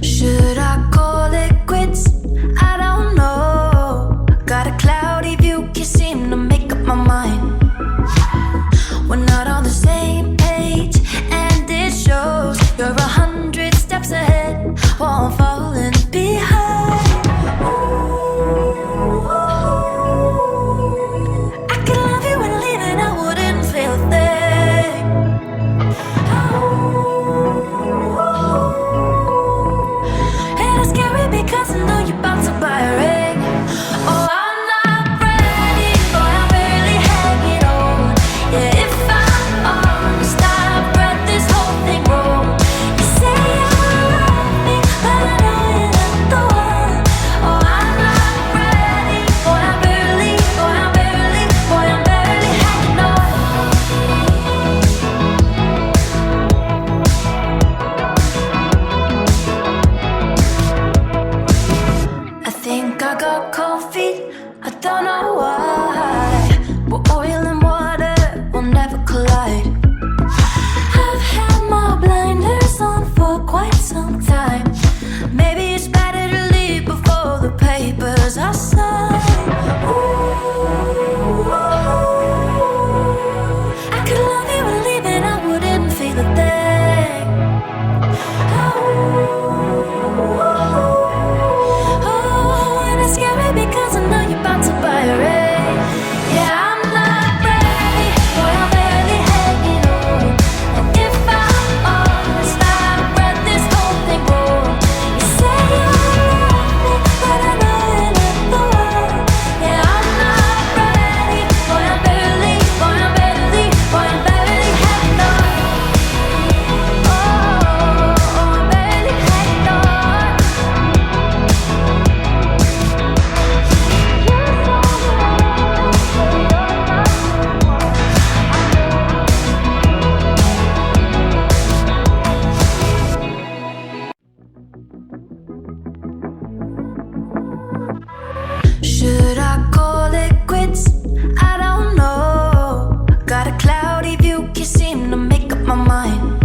Should I call it quits? I don't know. Got a cloudy view, can't seem to make up my mind. We're not on the same page, and it shows. You're 100 steps ahead while I'm falling behind. I could love you and leave and I wouldn't feel a thing. And it's scary because I know you're about to buy a ring. Oh, I'm not ready, boy, I'm barely hanging on. Yeah, if I'm honest, I've read this whole thing wrong. You say you love me, but I know you're not the one. Oh, I'm not ready, boy, I'm barely hanging on. I think I got cold feet, I don't know why. But oil and water will never collide. I've had my blinders on for quite some time. Maybe it's better to leave before the papers are signed. Ooh, I could love you and leave and I wouldn't feel a thing. Oh, and it's scary because I know you're about to buy a ring. Yeah, I'm not ready, boy, I'm barely hanging on. And if I'm honest, I've read this whole thing wrong. You say you love me, but I know you're not the one. Yeah, I'm not ready, boy, I'm barely hanging on. Oh, I'm barely hanging on. Should I call it quits? I don't know. Got a cloudy view, can't seem to make up my mind.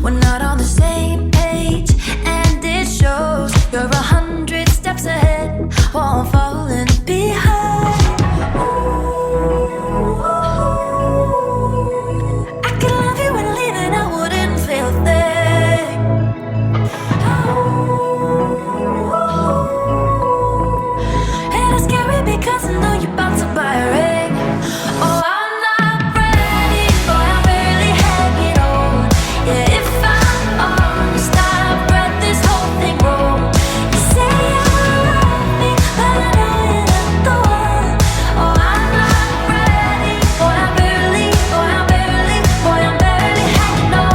We're not on the same page, and it shows. You're 100 steps ahead while I'm falling behind. I could love you and leave and I wouldn't feel a thing. And it's scary because I know you're about to buy a ring. Oh, I'm not ready, boy, I'm barely hanging on. Yeah, if I'm honest, I've read this whole thing wrong. You say you love me, but I know you're not the one. Oh, I'm not ready, boy, I'm barely hanging on.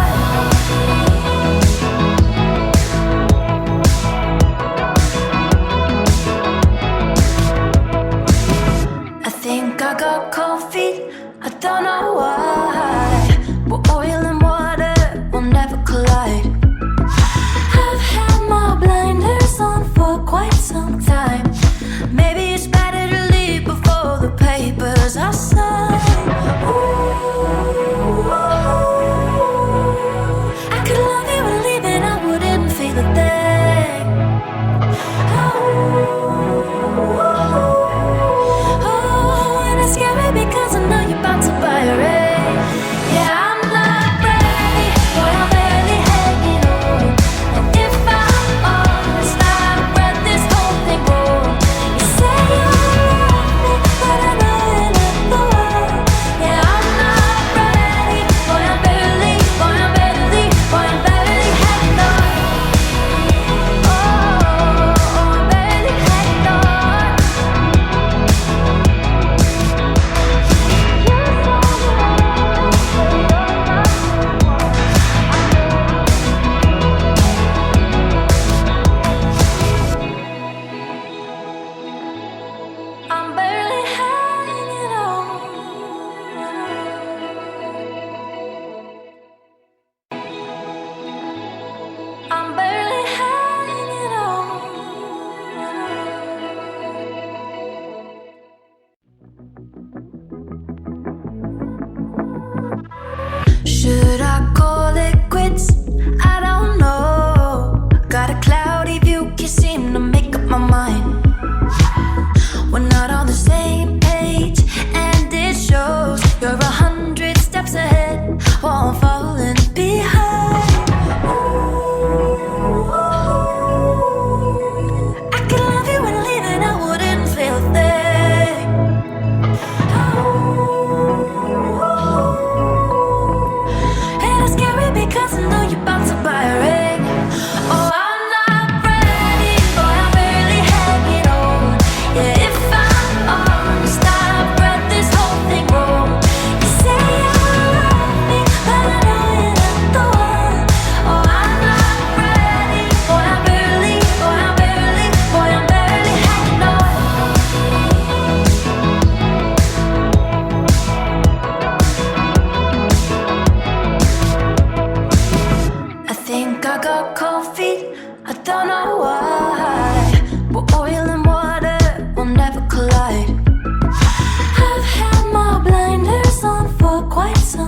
I think I got cold feet, I don't know why. But oil and water will never collide. I've had my blinders on for quite some time. Maybe it's better to leave before the papers are signed. Ooh, I could love you and leave and I wouldn't feel a thing. Oh, and it's scary because I know you're about to buy a ring. Yeah, I'm not ready, boy, I'm barely hanging on. And if I'm honest, I've read this whole thing wrong. You say you love me, but I know you're not the one. Yeah, I'm not ready, boy, I'm barely hanging on. Oh, I'm barely hanging on. I'm barely hanging on. I'm barely hanging on. Should I call it quits? I don't know.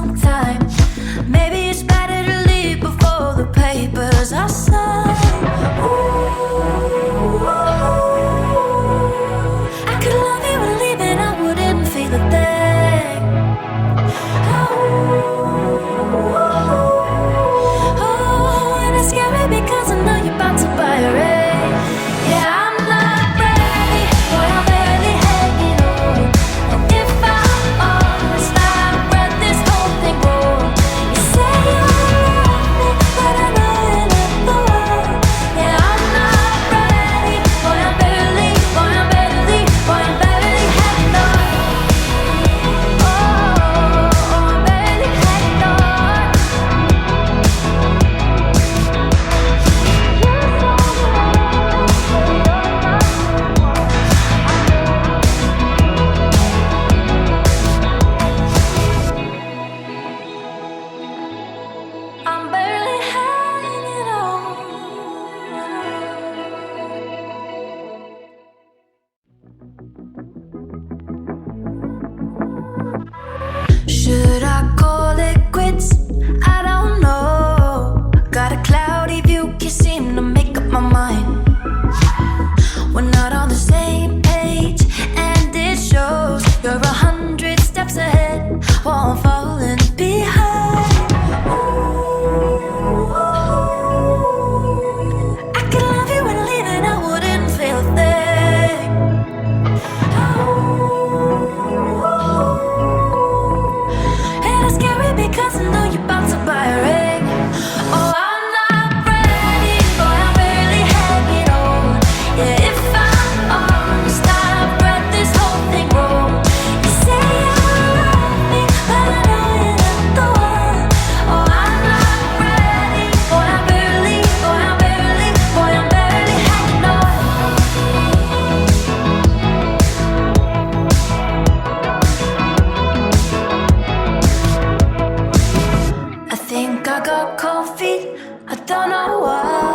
long time. Maybe it's better to leave before the papers are signed. Ooh, I could love you and leave and I wouldn't feel a thing. Oh, and it's scary because I know you're about to buy a ring. Yeah, I'm not ready, boy, I'm barely hanging on. And if I'm honest, I've read this whole thing wrong. You say you love me, but I know you're not the one. Yeah, I'm not ready, boy, I'm barely hanging on. Oh, I'm barely hanging on. I'm barely hanging on. Should I call it quits? I don't know. Got a cloudy view, can't seem to make up my mind. We're not on the same page, and it shows. You're 100 steps ahead while I'm falling behind. I could love you and leave and I wouldn't feel a thing. And it's scary because I know you're about to buy a ring. Oh, I'm not ready, boy, I'm barely hanging on. Yeah, if I'm honest, I've read this whole thing wrong. You say you love me, but I know you're not the one. Oh, I'm not ready, boy, I'm barely hanging on. I think I got cold feet, I don't know why.